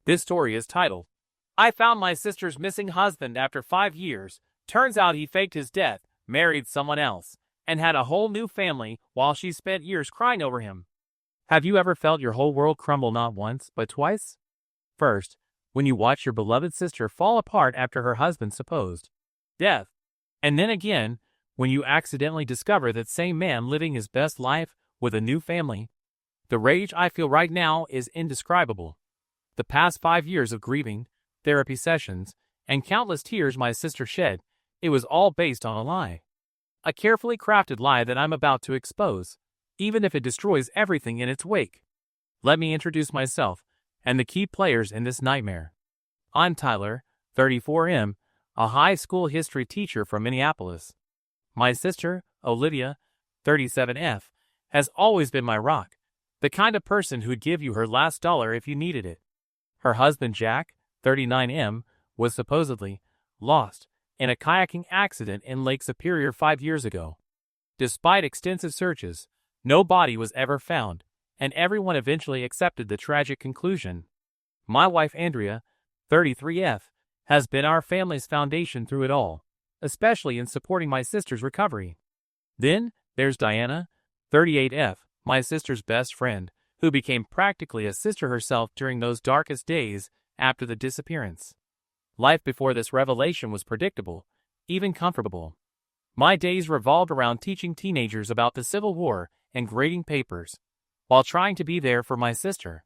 This story is titled, I Found My Sister's Missing Husband After 5 Years. Turns out he faked his death, married someone else, and had a whole new family while she spent years crying over him. Have you ever felt your whole world crumble not once, but twice? First, when you watch your beloved sister fall apart after her husband's supposed death. And then again, when you accidentally discover that same man living his best life with a new family. The rage I feel right now is indescribable. The past 5 years of grieving, therapy sessions, and countless tears my sister shed, it was all based on a lie. A carefully crafted lie that I'm about to expose, even if it destroys everything in its wake. Let me introduce myself and the key players in this nightmare. I'm Tyler, 34M, a high school history teacher from Minneapolis. My sister, Olivia, 37F, has always been my rock, the kind of person who'd give you her last dollar if you needed it. Her husband, Jack, 39M, was supposedly lost in a kayaking accident in Lake Superior 5 years ago. Despite extensive searches, no body was ever found, and everyone eventually accepted the tragic conclusion. My wife, Andrea, 33F, has been our family's foundation through it all, especially in supporting my sister's recovery. Then, there's Diana, 38F, my sister's best friend, who became practically a sister herself during those darkest days after the disappearance. Life before this revelation was predictable, even comfortable. My days revolved around teaching teenagers about the Civil War and grading papers, while trying to be there for my sister.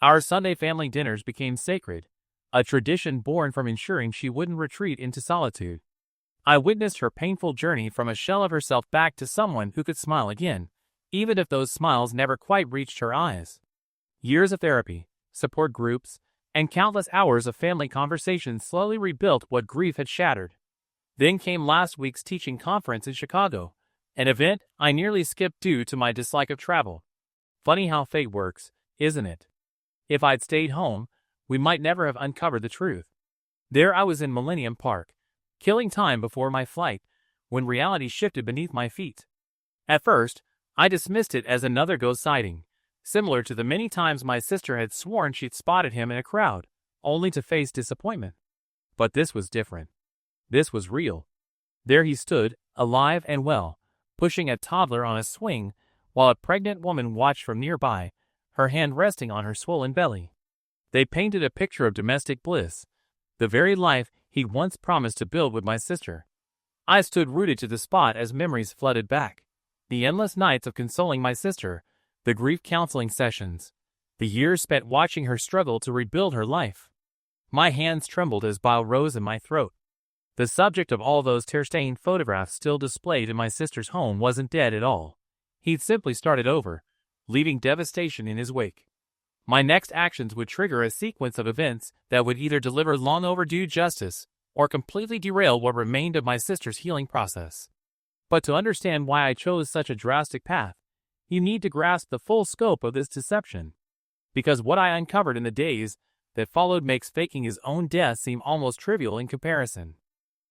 Our Sunday family dinners became sacred, a tradition born from ensuring she wouldn't retreat into solitude. I witnessed her painful journey from a shell of herself back to someone who could smile again, even if those smiles never quite reached her eyes. Years of therapy, support groups, and countless hours of family conversations slowly rebuilt what grief had shattered. Then came last week's teaching conference in Chicago, an event I nearly skipped due to my dislike of travel. Funny how fate works, isn't it? If I'd stayed home, we might never have uncovered the truth. There I was in Millennium Park, killing time before my flight, when reality shifted beneath my feet. At first, I dismissed it as another ghost sighting, similar to the many times my sister had sworn she'd spotted him in a crowd, only to face disappointment. But this was different. This was real. There he stood, alive and well, pushing a toddler on a swing, while a pregnant woman watched from nearby, her hand resting on her swollen belly. They painted a picture of domestic bliss, the very life he'd once promised to build with my sister. I stood rooted to the spot as memories flooded back. The endless nights of consoling my sister, the grief counseling sessions, the years spent watching her struggle to rebuild her life. My hands trembled as bile rose in my throat. The subject of all those tear-stained photographs still displayed in my sister's home wasn't dead at all. He'd simply started over, leaving devastation in his wake. My next actions would trigger a sequence of events that would either deliver long overdue justice or completely derail what remained of my sister's healing process. But to understand why I chose such a drastic path, you need to grasp the full scope of this deception. Because what I uncovered in the days that followed makes faking his own death seem almost trivial in comparison.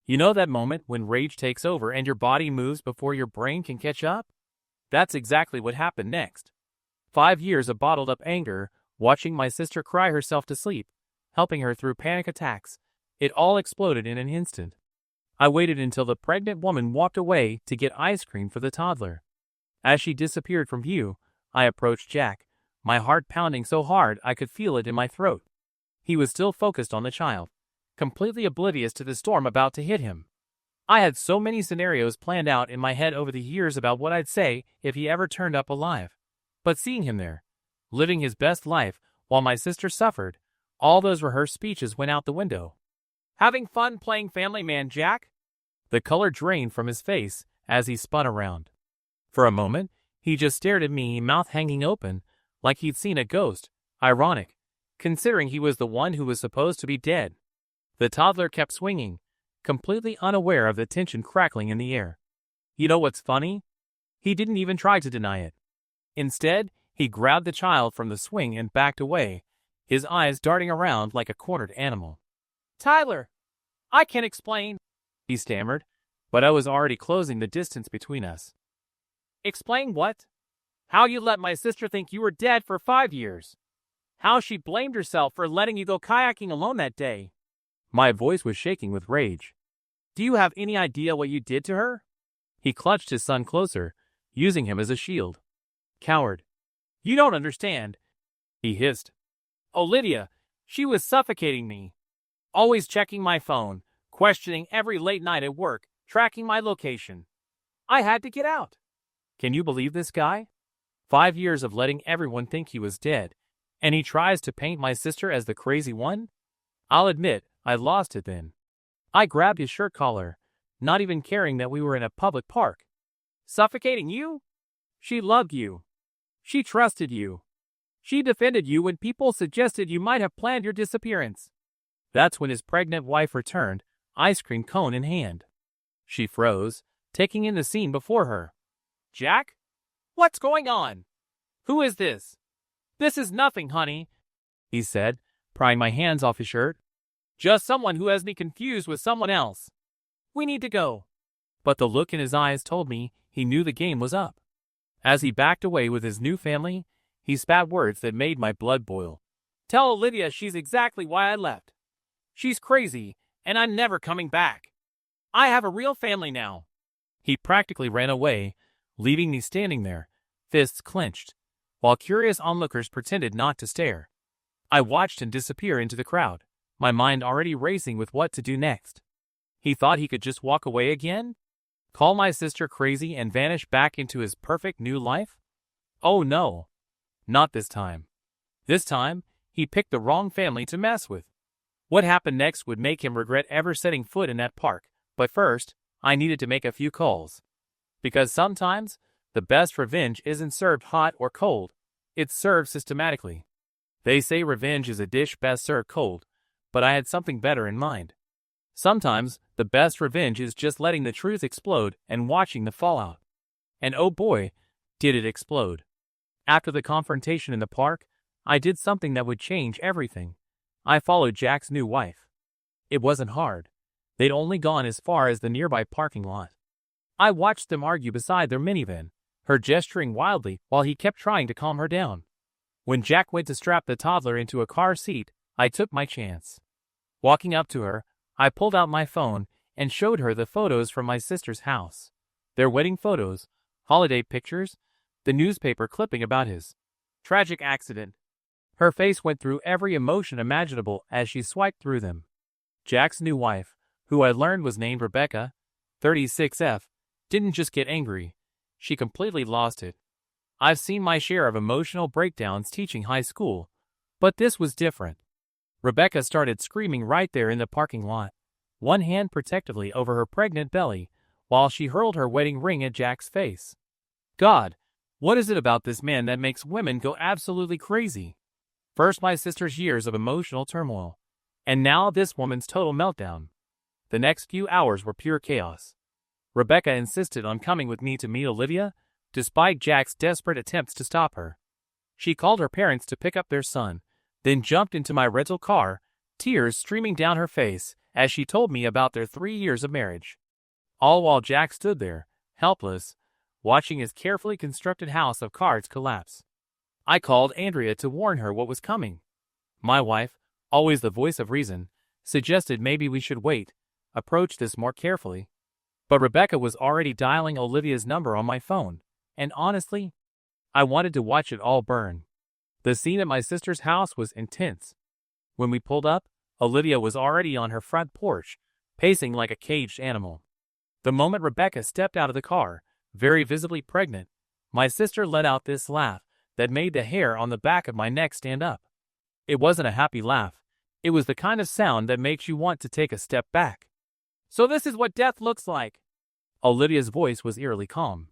You know that moment when rage takes over and your body moves before your brain can catch up? That's exactly what happened next. 5 years of bottled-up anger, watching my sister cry herself to sleep, helping her through panic attacks, it all exploded in an instant. I waited until the pregnant woman walked away to get ice cream for the toddler. As she disappeared from view, I approached Jack, my heart pounding so hard I could feel it in my throat. He was still focused on the child, completely oblivious to the storm about to hit him. I had so many scenarios planned out in my head over the years about what I'd say if he ever turned up alive. But seeing him there, living his best life while my sister suffered, all those rehearsed speeches went out the window. Having fun playing family man, Jack? The color drained from his face as he spun around. For a moment, he just stared at me, mouth hanging open, like he'd seen a ghost. Ironic, considering he was the one who was supposed to be dead. The toddler kept swinging, completely unaware of the tension crackling in the air. You know what's funny? He didn't even try to deny it. Instead, he grabbed the child from the swing and backed away, his eyes darting around like a cornered animal. Tyler, I can't explain, he stammered, but I was already closing the distance between us. Explain what? How you let my sister think you were dead for 5 years? how she blamed herself for letting you go kayaking alone that day. My voice was shaking with rage. Do you have any idea what you did to her? He clutched his son closer, using him as a shield. Coward. You don't understand, he hissed. Oh, Lydia, she was suffocating me. Always checking my phone, questioning every late night at work, tracking my location. I had to get out. Can you believe this guy? 5 years of letting everyone think he was dead, and he tries to paint my sister as the crazy one? I'll admit, I lost it then. I grabbed his shirt collar, not even caring that we were in a public park. Suffocating you? She loved you. She trusted you. She defended you when people suggested you might have planned your disappearance. That's when his pregnant wife returned, ice cream cone in hand. She froze, taking in the scene before her. Jack? What's going on? Who is this? This is nothing, honey, he said, prying my hands off his shirt. Just someone who has me confused with someone else. We need to go. But the look in his eyes told me he knew the game was up. As he backed away with his new family, he spat words that made my blood boil. Tell Olivia she's exactly why I left. She's crazy, and I'm never coming back. I have a real family now. He practically ran away, leaving me standing there, fists clenched, while curious onlookers pretended not to stare. I watched him disappear into the crowd, my mind already racing with what to do next. He thought he could just walk away again? Call my sister crazy and vanish back into his perfect new life? Oh no. Not this time. This time, he picked the wrong family to mess with. What happened next would make him regret ever setting foot in that park, but first, I needed to make a few calls. Because sometimes, the best revenge isn't served hot or cold, it's served systematically. They say revenge is a dish best served cold, but I had something better in mind. Sometimes, the best revenge is just letting the truth explode and watching the fallout. And oh boy, did it explode. After the confrontation in the park, I did something that would change everything. I followed Jack's new wife. It wasn't hard. They'd only gone as far as the nearby parking lot. I watched them argue beside their minivan, her gesturing wildly while he kept trying to calm her down. When Jack went to strap the toddler into a car seat, I took my chance. Walking up to her, I pulled out my phone and showed her the photos from my sister's house. Their wedding photos, holiday pictures, the newspaper clipping about his tragic accident. Her face went through every emotion imaginable as she swiped through them. Jack's new wife, who I learned was named Rebecca, 36F, didn't just get angry. She completely lost it. I've seen my share of emotional breakdowns teaching high school, but this was different. Rebecca started screaming right there in the parking lot, one hand protectively over her pregnant belly, while she hurled her wedding ring at Jack's face. God, what is it about this man that makes women go absolutely crazy? First my sister's years of emotional turmoil, and now this woman's total meltdown. The next few hours were pure chaos. Rebecca insisted on coming with me to meet Olivia, despite Jack's desperate attempts to stop her. She called her parents to pick up their son, then jumped into my rental car, tears streaming down her face as she told me about their 3 years of marriage. All while Jack stood there, helpless, watching his carefully constructed house of cards collapse. I called Andrea to warn her what was coming. My wife, always the voice of reason, suggested maybe we should wait, approach this more carefully. But Rebecca was already dialing Olivia's number on my phone, and honestly, I wanted to watch it all burn. The scene at my sister's house was intense. When we pulled up, Olivia was already on her front porch, pacing like a caged animal. The moment Rebecca stepped out of the car, very visibly pregnant, my sister let out this laugh that made the hair on the back of my neck stand up. It wasn't a happy laugh. It was the kind of sound that makes you want to take a step back. So this is what death looks like. Olivia's voice was eerily calm.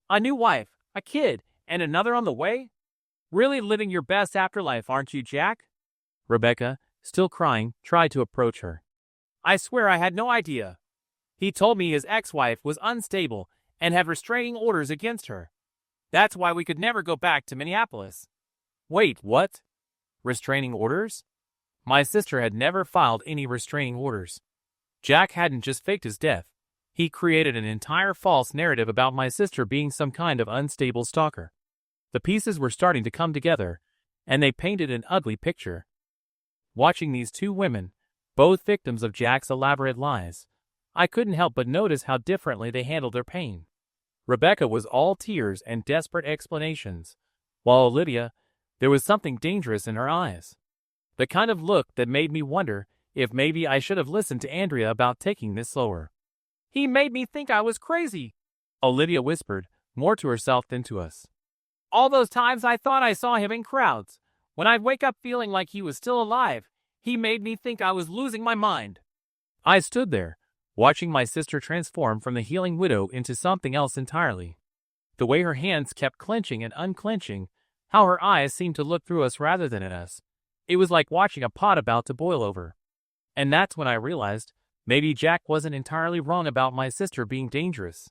A new wife, a kid, and another on the way? Really living your best afterlife, aren't you, Jack? Rebecca, still crying, tried to approach her. I swear I had no idea. He told me his ex-wife was unstable and had restraining orders against her. That's why we could never go back to Minneapolis. Wait, what? Restraining orders? My sister had never filed any restraining orders. Jack hadn't just faked his death. He created an entire false narrative about my sister being some kind of unstable stalker. The pieces were starting to come together, and they painted an ugly picture. Watching these two women, both victims of Jack's elaborate lies, I couldn't help but notice how differently they handled their pain. Rebecca was all tears and desperate explanations, while Olivia, there was something dangerous in her eyes. The kind of look that made me wonder if maybe I should have listened to Andrea about taking this slower. "He made me think I was crazy," Olivia whispered, more to herself than to us. "All those times I thought I saw him in crowds, when I'd wake up feeling like he was still alive, he made me think I was losing my mind." I stood there, watching my sister transform from the healing widow into something else entirely. The way her hands kept clenching and unclenching, how her eyes seemed to look through us rather than at us. It was like watching a pot about to boil over. And that's when I realized maybe Jack wasn't entirely wrong about my sister being dangerous.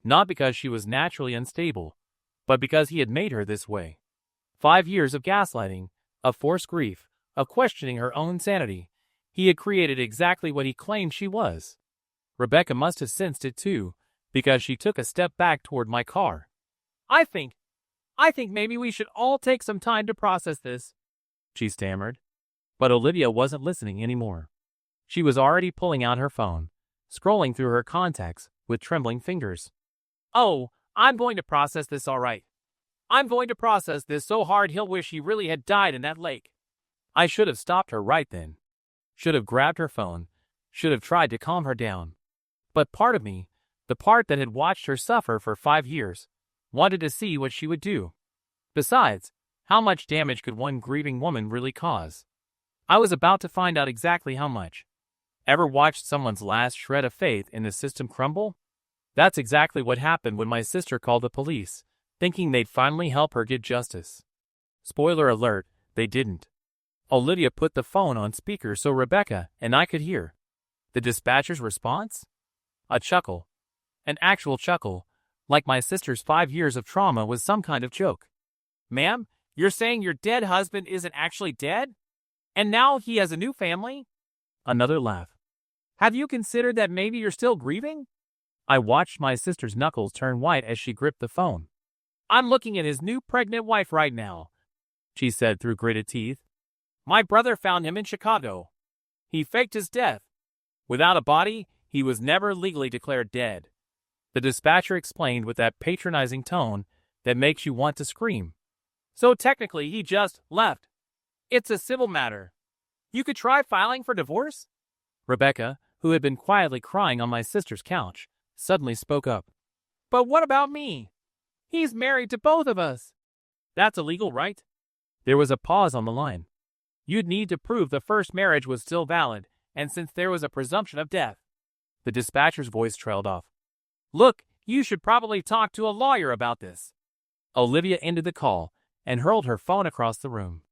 Not because she was naturally unstable, but because he had made her this way. 5 years of gaslighting, of forced grief, of questioning her own sanity. He had created exactly what he claimed she was. Rebecca must have sensed it too, because she took a step back toward my car. I think maybe we should all take some time to process this," she stammered. But Olivia wasn't listening anymore. She was already pulling out her phone, scrolling through her contacts with trembling fingers. "Oh, I'm going to process this all right. I'm going to process this so hard he'll wish he really had died in that lake." I should have stopped her right then. Should have grabbed her phone. Should have tried to calm her down. But part of me, the part that had watched her suffer for 5 years, wanted to see what she would do. Besides, how much damage could one grieving woman really cause? I was about to find out exactly how much. Ever watched someone's last shred of faith in the system crumble? That's exactly what happened when my sister called the police, thinking they'd finally help her get justice. Spoiler alert, they didn't. Olivia put the phone on speaker so Rebecca and I could hear. The dispatcher's response? A chuckle. An actual chuckle, like my sister's 5 years of trauma was some kind of joke. "Ma'am, you're saying your dead husband isn't actually dead? And now he has a new family?" Another laugh. "Have you considered that maybe you're still grieving?" I watched my sister's knuckles turn white as she gripped the phone. "I'm looking at his new pregnant wife right now," she said through gritted teeth. "My brother found him in Chicago. He faked his death. Without a body, he was never legally declared dead." The dispatcher explained with that patronizing tone that makes you want to scream. "So technically he just left. It's a civil matter. You could try filing for divorce?" Rebecca, who had been quietly crying on my sister's couch, suddenly spoke up. "But what about me? He's married to both of us." "That's illegal, right?" There was a pause on the line. "You'd need to prove the first marriage was still valid, and since there was a presumption of death." The dispatcher's voice trailed off. "Look, you should probably talk to a lawyer about this." Olivia ended the call and hurled her phone across the room.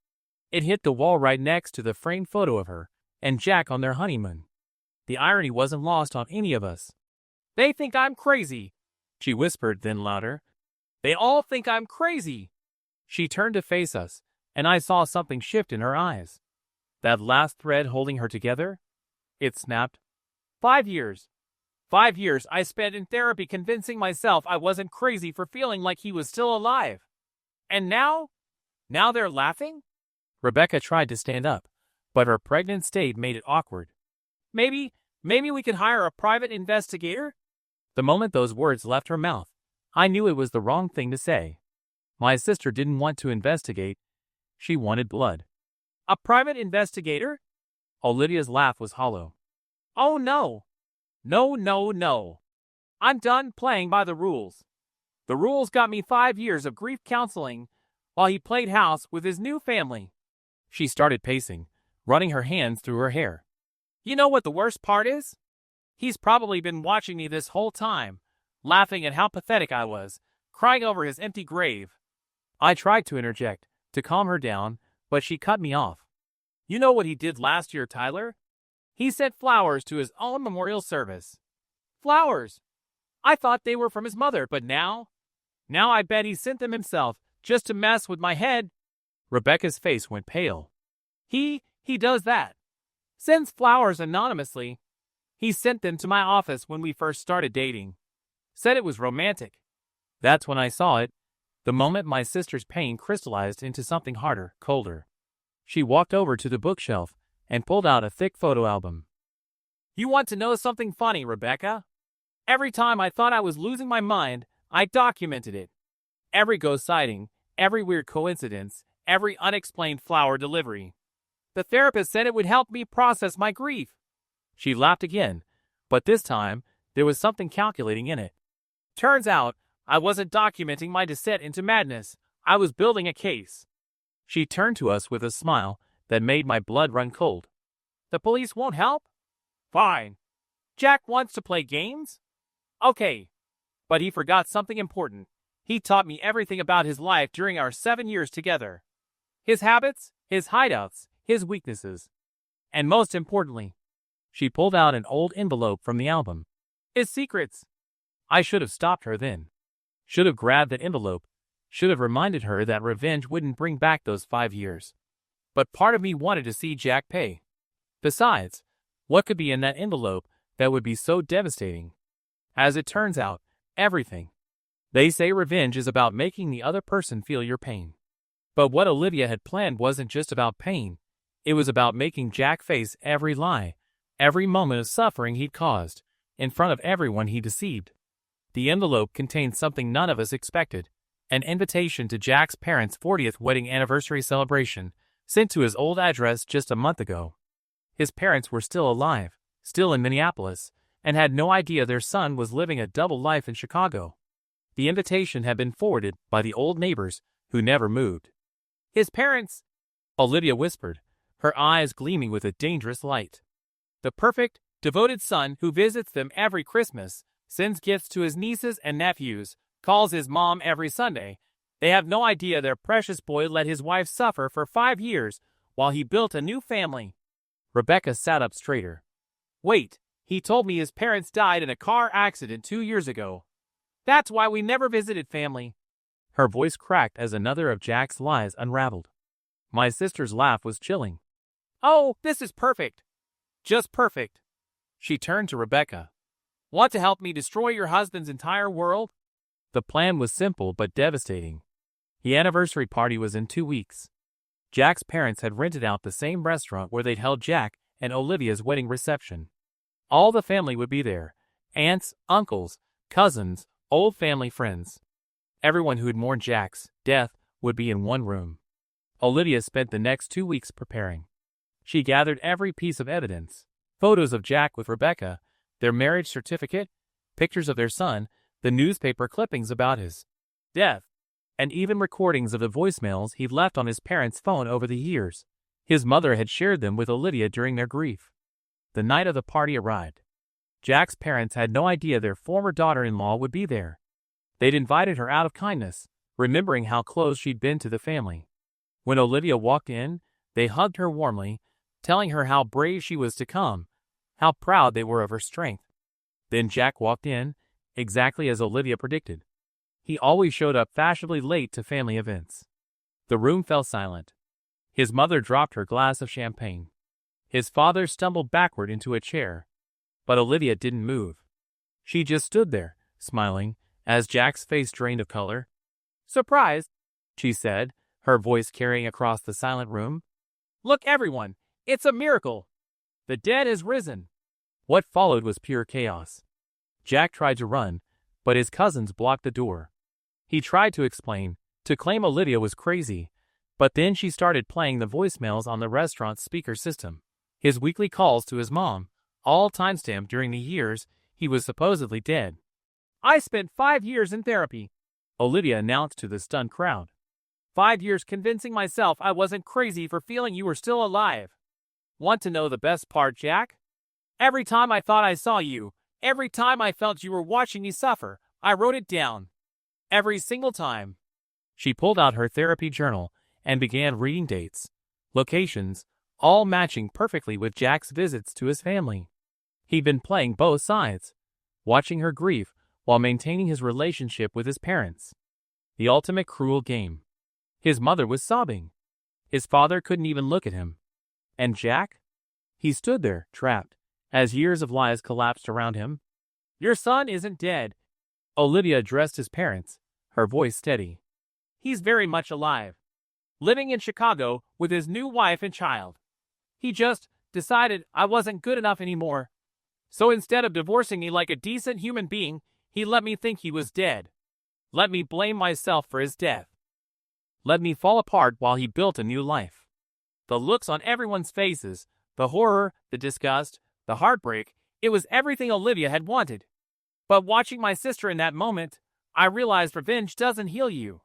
It hit the wall right next to the framed photo of her and Jack on their honeymoon. The irony wasn't lost on any of us. "They think I'm crazy," she whispered, then louder. "They all think I'm crazy." She turned to face us, and I saw something shift in her eyes. That last thread holding her together? It snapped. 5 years. 5 years I spent in therapy convincing myself I wasn't crazy for feeling like he was still alive. And now? Now they're laughing? Rebecca tried to stand up, but her pregnant state made it awkward. Maybe we could hire a private investigator? The moment those words left her mouth, I knew it was the wrong thing to say. My sister didn't want to investigate. She wanted blood. A private investigator? Olivia's laugh was hollow. Oh no. No. I'm done playing by the rules. The rules got me 5 years of grief counseling while he played house with his new family. She started pacing, running her hands through her hair. You know what the worst part is? He's probably been watching me this whole time, laughing at how pathetic I was, crying over his empty grave. I tried to interject, to calm her down, but she cut me off. You know what he did last year, Tyler? He sent flowers to his own memorial service. Flowers! I thought they were from his mother, but now I bet he sent them himself, just to mess with my head. Rebecca's face went pale. He does that. Sends flowers anonymously. He sent them to my office when we first started dating. Said it was romantic. That's when I saw it. The moment my sister's pain crystallized into something harder, colder. She walked over to the bookshelf and pulled out a thick photo album. You want to know something funny, Rebecca? Every time I thought I was losing my mind, I documented it. Every ghost sighting, every weird coincidence, every unexplained flower delivery. The therapist said it would help me process my grief. She laughed again, but this time, there was something calculating in it. Turns out, I wasn't documenting my descent into madness. I was building a case. She turned to us with a smile that made my blood run cold. The police won't help? Fine. Jack wants to play games? Okay. But he forgot something important. He taught me everything about his life during our 7 years together. His habits, his hideouts, his weaknesses. And most importantly, she pulled out an old envelope from the album. His secrets. I should have stopped her then. Should have grabbed that envelope. Should have reminded her that revenge wouldn't bring back those 5 years. But part of me wanted to see Jack pay. Besides, what could be in that envelope that would be so devastating? As it turns out, everything. They say revenge is about making the other person feel your pain. But what Olivia had planned wasn't just about pain. It was about making Jack face every lie, every moment of suffering he'd caused, in front of everyone he deceived. The envelope contained something none of us expected, an invitation to Jack's parents' 40th wedding anniversary celebration, sent to his old address just a month ago. His parents were still alive, still in Minneapolis, and had no idea their son was living a double life in Chicago. The invitation had been forwarded by the old neighbors who never moved. His parents, Olivia whispered, her eyes gleaming with a dangerous light. The perfect, devoted son who visits them every Christmas, sends gifts to his nieces and nephews, calls his mom every Sunday. They have no idea their precious boy let his wife suffer for 5 years while he built a new family. Rebecca sat up straighter. Wait, he told me his parents died in a car accident 2 years ago. That's why we never visited family. Her voice cracked as another of Jack's lies unraveled. My sister's laugh was chilling. Oh, this is perfect. Just perfect. She turned to Rebecca. Want to help me destroy your husband's entire world? The plan was simple but devastating. The anniversary party was in 2 weeks. Jack's parents had rented out the same restaurant where they'd held Jack and Olivia's wedding reception. All the family would be there. Aunts, uncles, cousins, old family friends. Everyone who'd mourned Jack's death would be in one room. Olivia spent the next 2 weeks preparing. She gathered every piece of evidence. Photos of Jack with Rebecca, their marriage certificate, pictures of their son, the newspaper clippings about his death, and even recordings of the voicemails he'd left on his parents' phone over the years. His mother had shared them with Olivia during their grief. The night of the party arrived. Jack's parents had no idea their former daughter-in-law would be there. They'd invited her out of kindness, remembering how close she'd been to the family. When Olivia walked in, they hugged her warmly, telling her how brave she was to come, how proud they were of her strength. Then Jack walked in, exactly as Olivia predicted. He always showed up fashionably late to family events. The room fell silent. His mother dropped her glass of champagne. His father stumbled backward into a chair. But Olivia didn't move. She just stood there, smiling, as Jack's face drained of color. Surprise, she said, her voice carrying across the silent room. Look, everyone, it's a miracle. The dead has risen. What followed was pure chaos. Jack tried to run, but his cousins blocked the door. He tried to explain, to claim Olivia was crazy, but then she started playing the voicemails on the restaurant's speaker system. His weekly calls to his mom, all timestamped during the years he was supposedly dead. I spent 5 years in therapy, Olivia announced to the stunned crowd. 5 years convincing myself I wasn't crazy for feeling you were still alive. Want to know the best part, Jack? Every time I thought I saw you, every time I felt you were watching me suffer, I wrote it down. Every single time. She pulled out her therapy journal and began reading dates, locations, all matching perfectly with Jack's visits to his family. He'd been playing both sides, watching her grief while maintaining his relationship with his parents. The ultimate cruel game. His mother was sobbing. His father couldn't even look at him. And Jack? He stood there, trapped, as years of lies collapsed around him. Your son isn't dead. Olivia addressed his parents, her voice steady. he's very much alive, living in Chicago with his new wife and child. He just decided I wasn't good enough anymore. So instead of divorcing me like a decent human being, he let me think he was dead. Let me blame myself for his death. Let me fall apart while he built a new life. The looks on everyone's faces, the horror, the disgust, the heartbreak, it was everything Olivia had wanted. But watching my sister in that moment, I realized revenge doesn't heal you.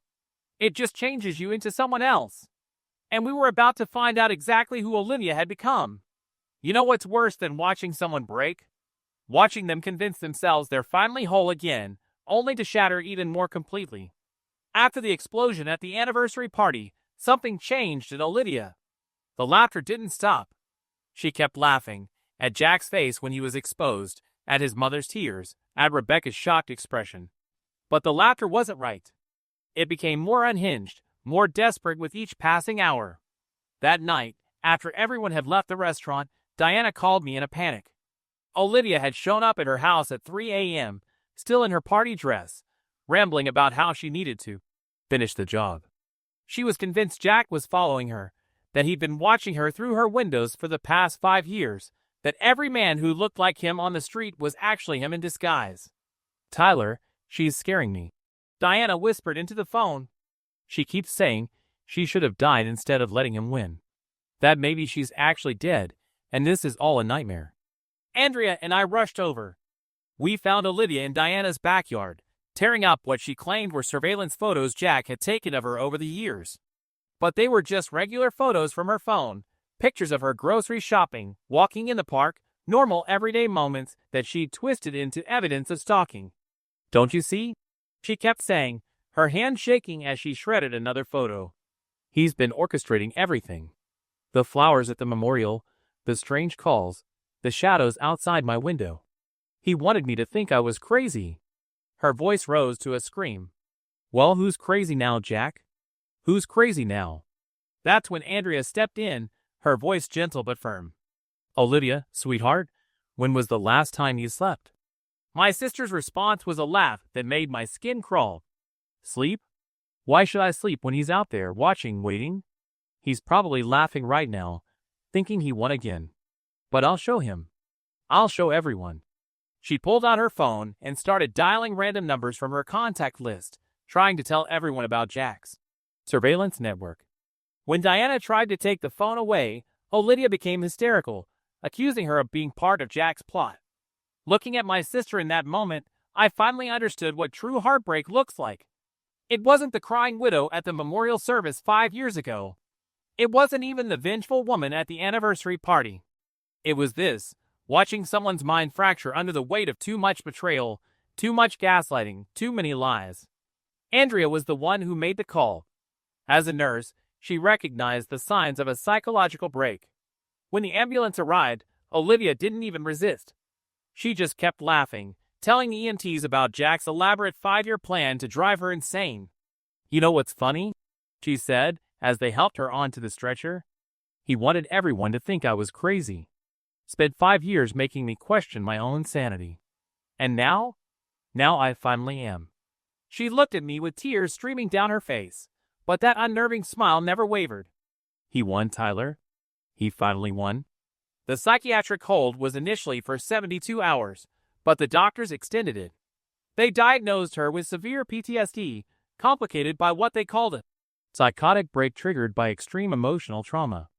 It just changes you into someone else. And we were about to find out exactly who Olivia had become. You know what's worse than watching someone break? Watching them convince themselves they're finally whole again, only to shatter even more completely. After the explosion at the anniversary party, something changed in Olivia. The laughter didn't stop. She kept laughing, at Jack's face when he was exposed, at his mother's tears, at Rebecca's shocked expression. But the laughter wasn't right. It became more unhinged, more desperate with each passing hour. That night, after everyone had left the restaurant, Diana called me in a panic. Olivia had shown up at her house at 3 a.m., still in her party dress, rambling about how she needed to finish the job. She was convinced Jack was following her, that he'd been watching her through her windows for the past 5 years, that every man who looked like him on the street was actually him in disguise. "Tyler, she's scaring me," Diana whispered into the phone. "She keeps saying she should have died instead of letting him win. That maybe she's actually dead, and this is all a nightmare." Andrea and I rushed over. We found Olivia in Diana's backyard, tearing up what she claimed were surveillance photos Jack had taken of her over the years. But they were just regular photos from her phone, pictures of her grocery shopping, walking in the park, normal everyday moments that she'd twisted into evidence of stalking. "Don't you see?" she kept saying, her hand shaking as she shredded another photo. "He's been orchestrating everything. The flowers at the memorial, the strange calls, the shadows outside my window. He wanted me to think I was crazy." Her voice rose to a scream. "Well, who's crazy now, Jack? Who's crazy now?" That's when Andrea stepped in, her voice gentle but firm. "Olivia, sweetheart, when was the last time you slept?" My sister's response was a laugh that made my skin crawl. "Sleep? Why should I sleep when he's out there, watching, waiting? He's probably laughing right now, thinking he won again. But I'll show him. I'll show everyone." She pulled out her phone and started dialing random numbers from her contact list, trying to tell everyone about Jack's surveillance network. When Diana tried to take the phone away, Olivia became hysterical, accusing her of being part of Jack's plot. Looking at my sister in that moment, I finally understood what true heartbreak looks like. It wasn't the crying widow at the memorial service 5 years ago. It wasn't even the vengeful woman at the anniversary party. It was this, watching someone's mind fracture under the weight of too much betrayal, too much gaslighting, too many lies. Andrea was the one who made the call. As a nurse, she recognized the signs of a psychological break. When the ambulance arrived, Olivia didn't even resist. She just kept laughing, telling EMTs about Jack's elaborate 5-year plan to drive her insane. "You know what's funny?" she said, as they helped her onto the stretcher. "He wanted everyone to think I was crazy. Spent 5 years making me question my own sanity. And now I finally am." She looked at me with tears streaming down her face, but that unnerving smile never wavered. "He won, Tyler. He finally won." The psychiatric hold was initially for 72 hours, but the doctors extended it. They diagnosed her with severe PTSD, complicated by what they called a psychotic break triggered by extreme emotional trauma.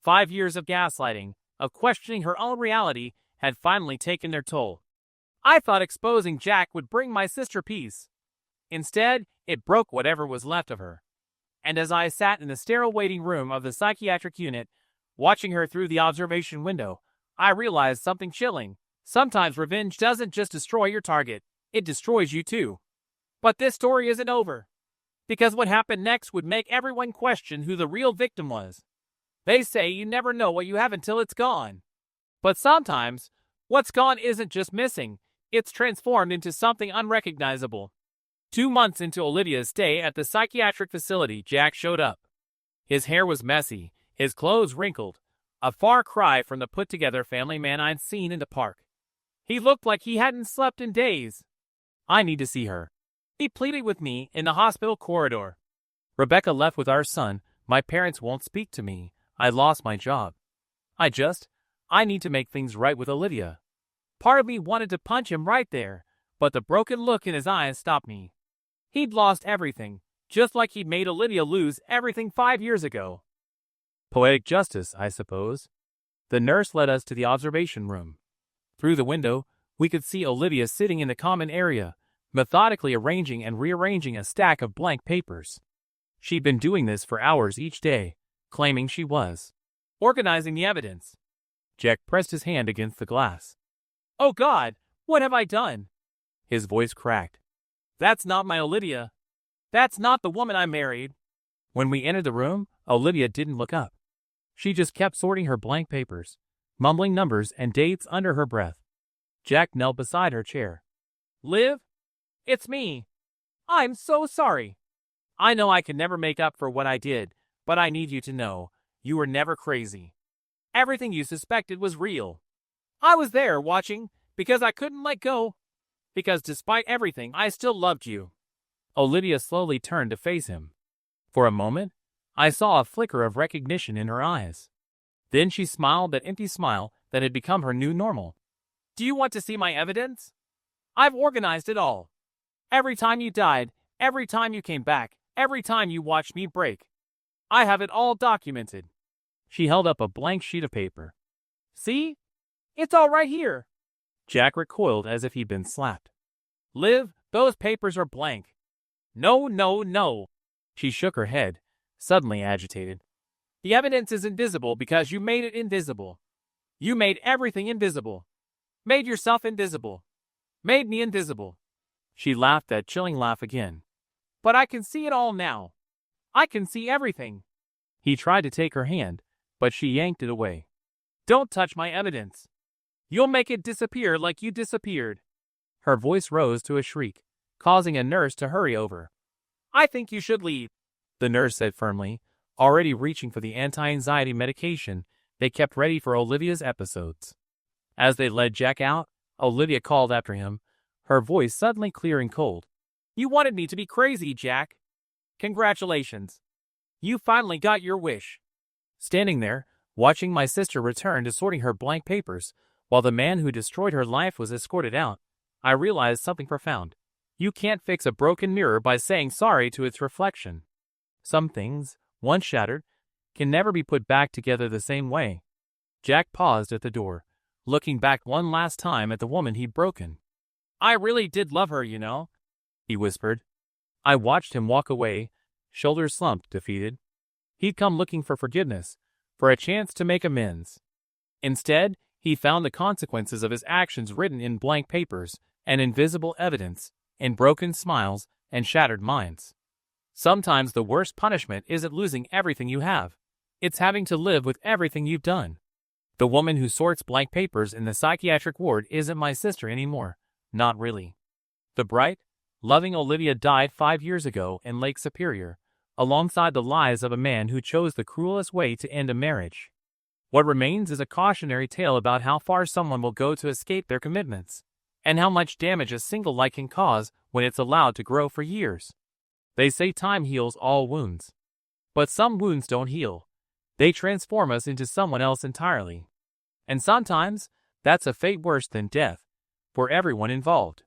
5 years of gaslighting, of questioning her own reality, had finally taken their toll. I thought exposing Jack would bring my sister peace. Instead, it broke whatever was left of her. And as I sat in the sterile waiting room of the psychiatric unit, watching her through the observation window, I realized something chilling. Sometimes revenge doesn't just destroy your target, it destroys you too. But this story isn't over. Because what happened next would make everyone question who the real victim was. They say you never know what you have until it's gone. But sometimes, what's gone isn't just missing, it's transformed into something unrecognizable. 2 months into Olivia's stay at the psychiatric facility, Jack showed up. His hair was messy, his clothes wrinkled, a far cry from the put-together family man I'd seen in the park. He looked like he hadn't slept in days. "I need to see her," he pleaded with me in the hospital corridor. Rebecca left with our son. My parents won't speak to me. I lost my job. I need to make things right with Olivia. Part of me wanted to punch him right there, but the broken look in his eyes stopped me. He'd lost everything, just like he made Olivia lose everything 5 years ago. Poetic justice, I suppose. The nurse led us to the observation room. Through the window, we could see Olivia sitting in the common area, methodically arranging and rearranging a stack of blank papers. She'd been doing this for hours each day, claiming she was organizing the evidence. Jack pressed his hand against the glass. "Oh God, what have I done?" His voice cracked. "That's not my Olivia. That's not the woman I married." When we entered the room, Olivia didn't look up. She just kept sorting her blank papers, mumbling numbers and dates under her breath. Jack knelt beside her chair. "Liv, it's me. I'm so sorry. I know I can never make up for what I did, but I need you to know, you were never crazy. Everything you suspected was real. I was there watching because I couldn't let go. Because despite everything, I still loved you." Olivia slowly turned to face him. For a moment, I saw a flicker of recognition in her eyes. Then she smiled that empty smile that had become her new normal. "Do you want to see my evidence? I've organized it all. Every time you died, every time you came back, every time you watched me break. I have it all documented." She held up a blank sheet of paper. "See? It's all right here." Jack recoiled as if he'd been slapped. "Liv, those papers are blank." "No, no, no." She shook her head, suddenly agitated. "The evidence is invisible because you made it invisible. You made everything invisible. Made yourself invisible. Made me invisible." She laughed that chilling laugh again. "But I can see it all now. I can see everything." He tried to take her hand, but she yanked it away. "Don't touch my evidence. You'll make it disappear like you disappeared." Her voice rose to a shriek, causing a nurse to hurry over. "I think you should leave," the nurse said firmly, already reaching for the anti-anxiety medication they kept ready for Olivia's episodes. As they led Jack out, Olivia called after him, her voice suddenly clear and cold. "You wanted me to be crazy, Jack. Congratulations. You finally got your wish." Standing there, watching my sister return to sorting her blank papers, while the man who destroyed her life was escorted out, I realized something profound. You can't fix a broken mirror by saying sorry to its reflection. Some things, once shattered, can never be put back together the same way. Jack paused at the door, looking back one last time at the woman he'd broken. "I really did love her, you know," he whispered. I watched him walk away, shoulders slumped, defeated. He'd come looking for forgiveness, for a chance to make amends. Instead, he found the consequences of his actions written in blank papers and invisible evidence, in broken smiles and shattered minds. Sometimes the worst punishment isn't losing everything you have. It's having to live with everything you've done. The woman who sorts blank papers in the psychiatric ward isn't my sister anymore. Not really. The bright, loving Olivia died 5 years ago in Lake Superior, alongside the lies of a man who chose the cruelest way to end a marriage. What remains is a cautionary tale about how far someone will go to escape their commitments, and how much damage a single lie can cause when it's allowed to grow for years. They say time heals all wounds. But some wounds don't heal. They transform us into someone else entirely. And sometimes, that's a fate worse than death, for everyone involved.